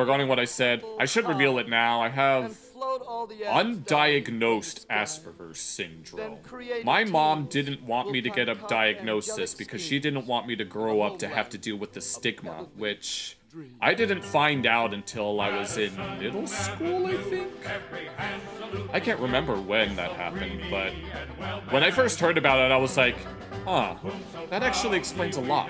regarding what I said, I should reveal it now. I have undiagnosed Asperger's syndrome. My mom didn't want me to get a diagnosis because she didn't want me to grow up to have to deal with the stigma, which I didn't find out until I was in middle school, I think? I can't remember when that happened, but when I first heard about it, I was like, huh, that actually explains a lot.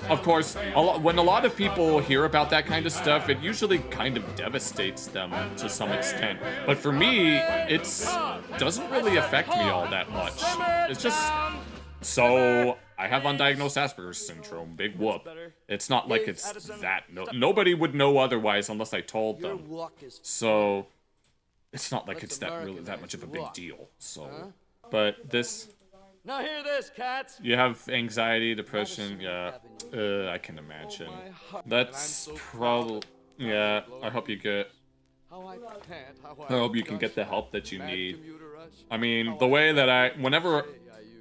Of course, when a lot of people hear about that kind of stuff, it usually kind of devastates them to some extent. But for me, it doesn't really affect me all that much. It's just... So, I have undiagnosed Asperger's syndrome. Big whoop. It's not like it's that... Nobody would know otherwise unless I told them. So, it's not like it's that much of a big deal. So, but this... Now hear this, cats. You have anxiety, depression, yeah. I can imagine. That's probably... Yeah, I hope you get... I hope you can get the help that you need. I mean, the way that whenever...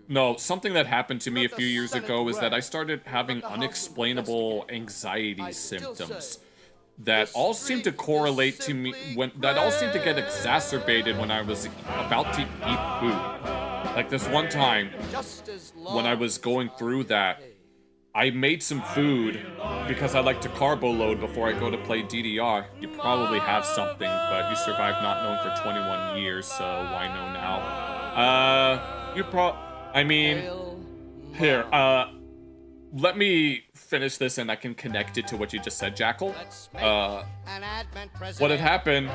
No, something that happened to me a few years ago is that I started having unexplainable anxiety symptoms that all seem to correlate to me that all seem to get exacerbated when I was about to eat food. Like this one time, when I was going through that, I made some food because I like to carbo load before I go to play DDR. You probably have something, but you survived not knowing for 21 years, so why know now? I mean, here, let me finish this and I can connect it to what you just said, Jackal. What had happened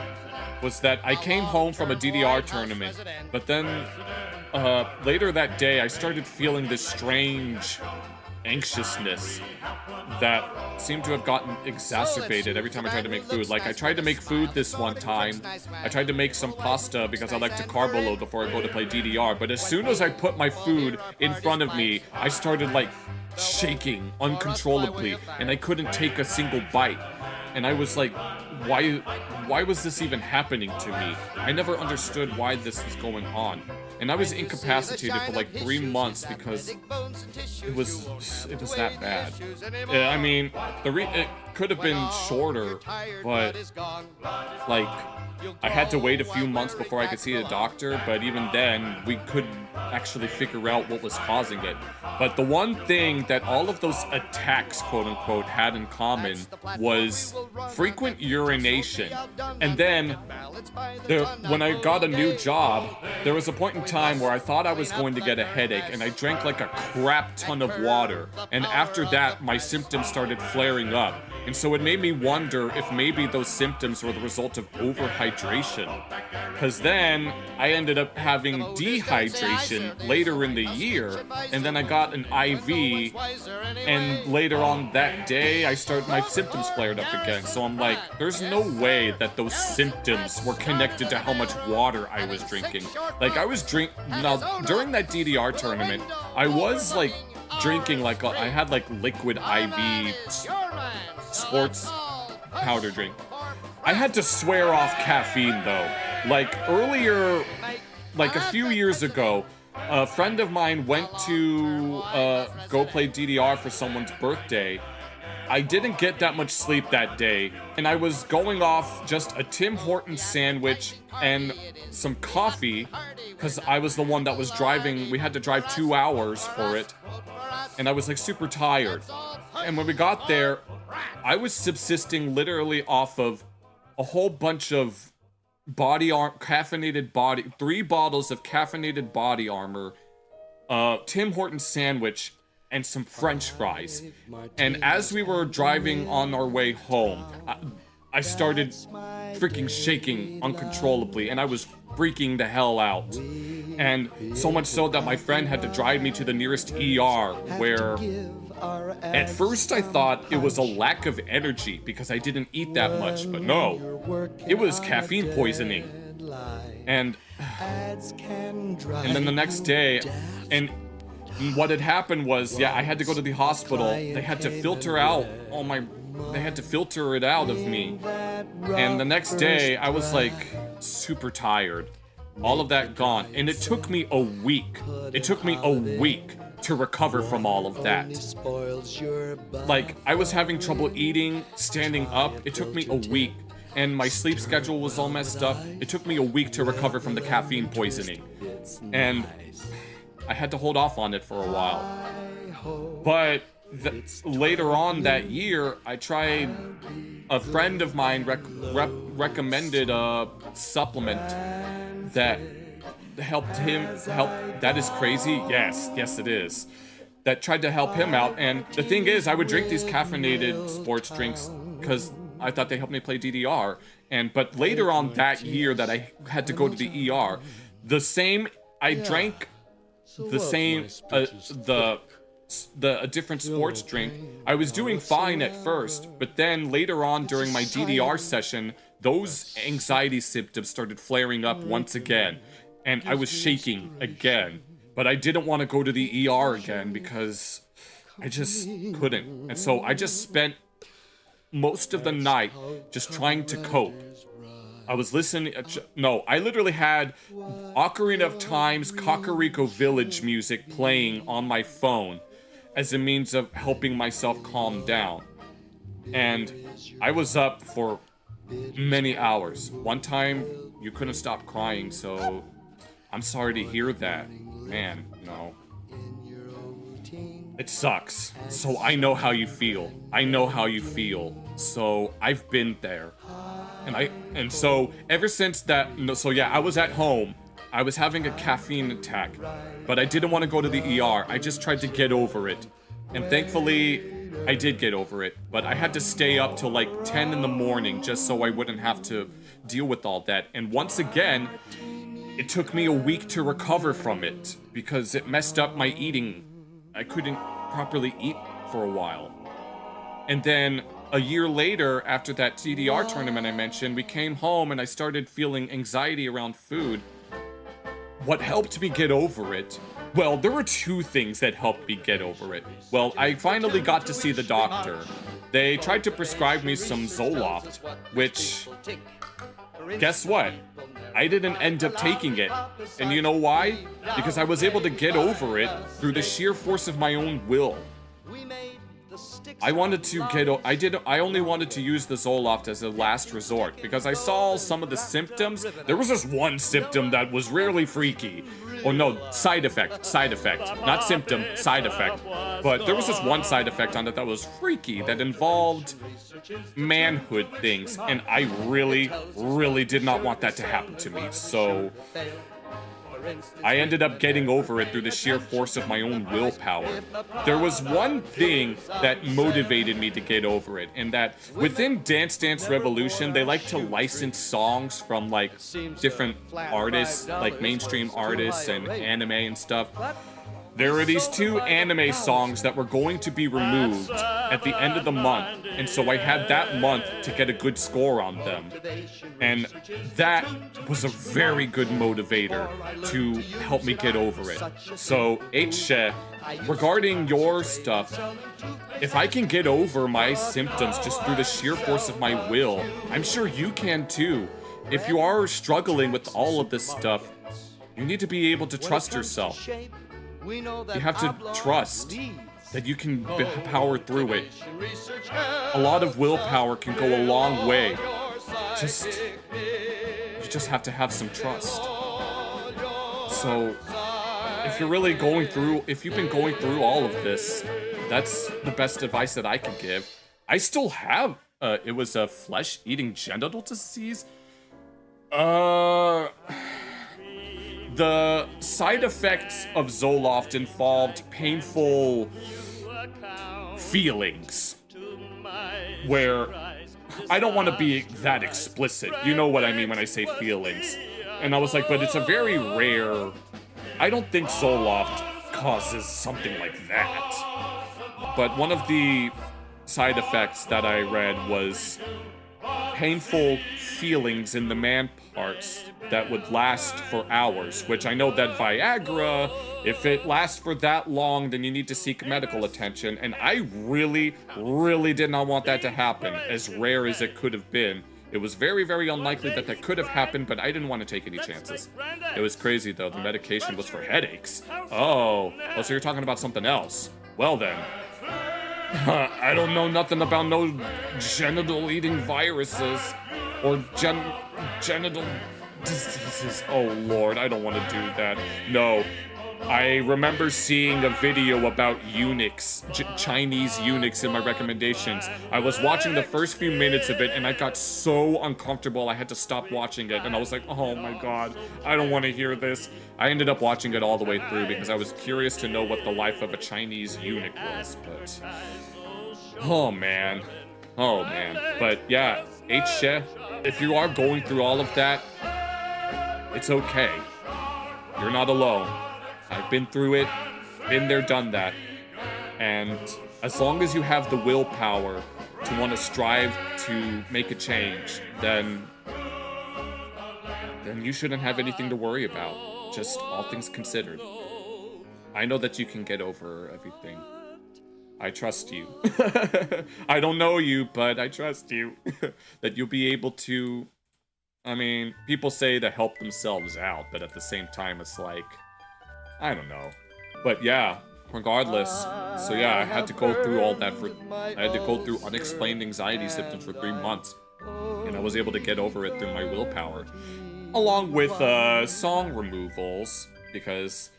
was that I came home from a DDR tournament, but then later that day I started feeling this strange anxiousness that seemed to have gotten exacerbated every time I tried to make food. Like, I tried to make food this one time. I tried to make some pasta because I like to carbo load before I go to play DDR, but as soon as I put my food in front of me, I started, like, shaking uncontrollably, and I couldn't take a single bite. And I was like, why was this even happening to me? I never understood why this was going on. And I was incapacitated for like 3 months because it was that bad. I mean, it could have been shorter, but like I had to wait a few months before I could see a doctor, but even then we couldn't actually figure out what was causing it. But the one thing that all of those attacks, quote unquote, had in common was frequent urination. And then when I got a new job, there was a point in time where I thought I was going to get a headache, and I drank like a crap ton of water. And after that, my symptoms started flaring up. And so it made me wonder if maybe those symptoms were the result of overhydration. Because then I ended up having dehydration later in the year, and then I got an IV, and later on that day, my symptoms flared up again. So I'm like, there's no way that those symptoms were connected to how much water I was drinking. Like, now, during that DDR tournament, I was, like, drinking, like, I had, like, liquid IV sports powder drink. I had to swear off caffeine, though. Like, earlier, like, a few years ago, a friend of mine went to go play DDR for someone's birthday. I didn't get that much sleep that day, and I was going off just a Tim Hortons sandwich and some coffee, because I was the one that was driving. We had to drive 2 hours for it, and I was, like, super tired. And when we got there, I was subsisting literally off of a whole bunch of caffeinated 3 bottles of caffeinated body armor, Tim Hortons sandwich, and some French fries. And as we were driving on our way home, I started freaking shaking uncontrollably, and I was freaking the hell out. And so much so that my friend had to drive me to the nearest ER, where at first I thought it was a lack of energy because I didn't eat that much, but no, it was caffeine poisoning. And then the next day, and what had happened was, yeah, I had to go to the hospital. They had to filter it out of me. And the next day, I was like super tired. All of that gone. And it took me a week. It took me a week to recover from all of that. Like, I was having trouble eating, standing up. It took me a week, and my sleep schedule was all messed up. It took me a week to recover from the caffeine poisoning. And I had to hold off on it for a while. But later on that year, I tried. A friend of mine recommended a supplement that helped him. That is crazy. Yes, it is. That tried to help him out. And the thing is, I would drink these caffeinated sports drinks because I thought they helped me play DDR. But later on that year that I had to go to the ER, I drank the same a different sports drink. I was doing fine at first, but then later on during my DDR session, those anxiety symptoms started flaring up once again, and I was shaking again. But I didn't want to go to the ER again because I just couldn't. And so I just spent most of the night just trying to cope. I was listening. I literally had Ocarina of Time's Kakariko Village music playing on my phone as a means of helping myself calm down. And I was up for many hours. One time, you couldn't stop crying, so I'm sorry to hear that. Man, no. It sucks. So I know how you feel. So I've been there. And so ever since that, I was at home. I was having a caffeine attack, but I didn't want to go to the ER. I just tried to get over it. And thankfully, I did get over it. But I had to stay up till like 10 in the morning just so I wouldn't have to deal with all that. And once again, it took me a week to recover from it because it messed up my eating. I couldn't properly eat for a while. And then a year later, after that DDR tournament I mentioned, we came home and I started feeling anxiety around food. What helped me get over it? Well, there were two things that helped me get over it. Well, I finally got to see the doctor. They tried to prescribe me some Zoloft, which, guess what? I didn't end up taking it. And you know why? Because I was able to get over it through the sheer force of my own will. I only wanted to use the Zoloft as a last resort because I saw some of the symptoms. There was this one symptom that was really freaky. Oh no, side effect, not symptom, side effect. But there was this one side effect on it that was freaky that involved manhood things, and I really, really did not want that to happen to me. So I ended up getting over it through the sheer force of my own willpower. There was one thing that motivated me to get over it, and that within Dance Dance Revolution, they like to license songs from like different artists, like mainstream artists and anime and stuff. There were these two anime songs that were going to be removed at the end of the month, and so I had that month to get a good score on them. And that was a very good motivator to help me get over it. So, H-She, regarding your stuff, if I can get over my symptoms just through the sheer force of my will, I'm sure you can too. If you are struggling with all of this stuff, you need to be able to trust yourself. You have to trust that you can power through it. A lot of willpower can go a long way. You just have to have some trust. So, if you've been going through all of this, that's the best advice that I can give. I still have, it was a flesh-eating genital disease. The side effects of Zoloft involved painful feelings, where I don't want to be that explicit. You know what I mean when I say feelings. And I was like, but it's a very rare. I don't think Zoloft causes something like that. But one of the side effects that I read was painful feelings in the man parts that would last for hours, which I know that Viagra, if it lasts for that long, then you need to seek medical attention, and I really, really did not want that to happen, as rare as it could have been. It was very, very unlikely that that could have happened, but I didn't want to take any chances. It was crazy, though. The medication was for headaches. Oh, so you're talking about something else. Well, then. I don't know nothing about no genital-eating viruses or genital diseases. Oh, Lord, I don't want to do that. No. I remember seeing a video about eunuchs, Chinese eunuchs in my recommendations. I was watching the first few minutes of it and I got so uncomfortable I had to stop watching it, and I was like, oh my god, I don't want to hear this. I ended up watching it all the way through because I was curious to know what the life of a Chinese eunuch was, but... Oh man. But yeah, H-Che, if you are going through all of that, it's okay. You're not alone. I've been through it, been there, done that. And as long as you have the willpower to want to strive to make a change, then you shouldn't have anything to worry about. Just all things considered. I know that you can get over everything. I trust you. I don't know you, but I trust you. That you'll be able to... I mean, people say to help themselves out, but at the same time, it's like... I don't know. But yeah, regardless. So yeah, I had to go through all that I had to go through unexplained anxiety symptoms for 3 months. And I was able to get over it through my willpower. Along with song removals, because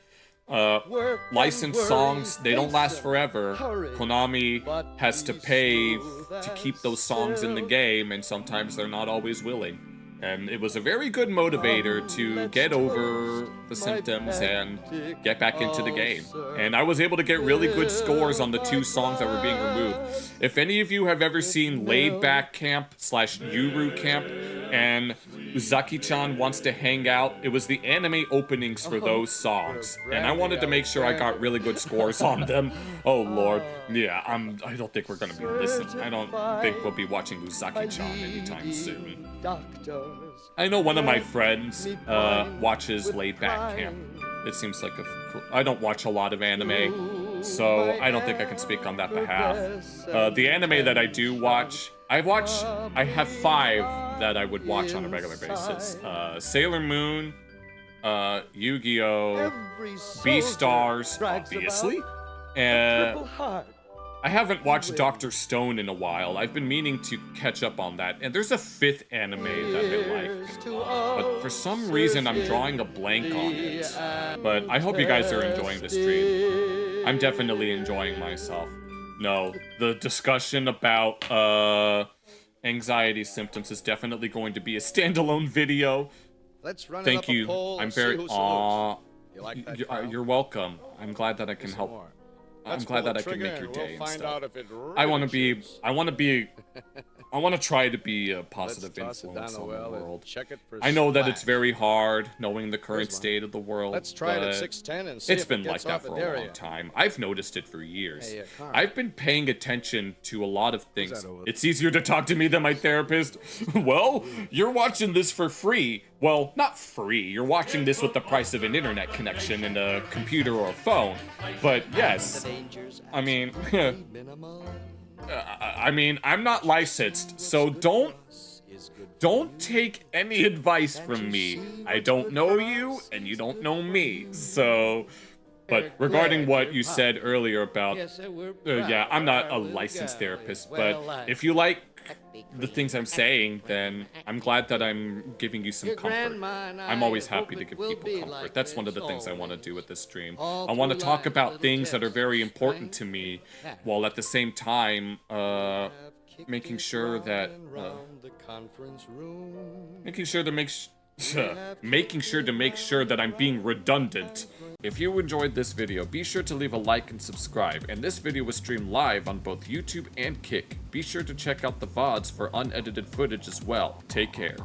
licensed songs, they don't last forever. Konami has to pay to keep those songs in the game, and sometimes they're not always willing. And it was a very good motivator to get over the symptoms and get back into the game. And I was able to get really good scores on the 2 songs that were being removed. If any of you have ever seen Laid Back Camp / Yuru Camp and Uzaki-chan Wants to Hang Out, it was the anime openings for those songs. And I wanted to make sure I got really good scores on them. Oh lord. Yeah, I don't think we're gonna be listening. I don't think we'll be watching Uzaki-chan anytime soon. I know one of my friends watches Laid Back Camp. It seems like I don't watch a lot of anime, so I don't think I can speak on that behalf. The anime that I do watch, I have 5 that I would watch on a regular basis. Sailor Moon, Yu-Gi-Oh!, Beastars, obviously, and I haven't watched Dr. Stone in a while. I've been meaning to catch up on that. And there's a 5th anime that I like. But for some reason, I'm drawing a blank on it. But I hope you guys are enjoying this stream. I'm definitely enjoying myself. No, the discussion about anxiety symptoms is definitely going to be a standalone video. Thank you. I'm very... You're welcome. I'm glad that I can help. I'm glad that I can make your day and stuff. I want to try to be a positive influence on the world. I know that it's very hard knowing the current state of the world, but it's been like that for a long time. I've noticed it for years. I've been paying attention to a lot of things. It's easier to talk to me than my therapist. Well, you're watching this for free. Well, not free. You're watching this with the price of an internet connection and a computer or a phone. But yes, I mean, I'm not licensed, so don't take any advice from me. I don't know you, and you don't know me, so... But regarding what you said earlier about... yeah, I'm not a licensed therapist, but if you like the things I'm saying, then I'm glad that I'm giving you some comfort. I'm always happy to give people comfort. That's one of the things I want to do with this stream. I want to talk about things that are very important to me, while at the same time, making sure that... making sure to make sure that I'm being redundant. If you enjoyed this video, be sure to leave a like and subscribe, and this video was streamed live on both YouTube and Kick. Be sure to check out the VODs for unedited footage as well. Take care.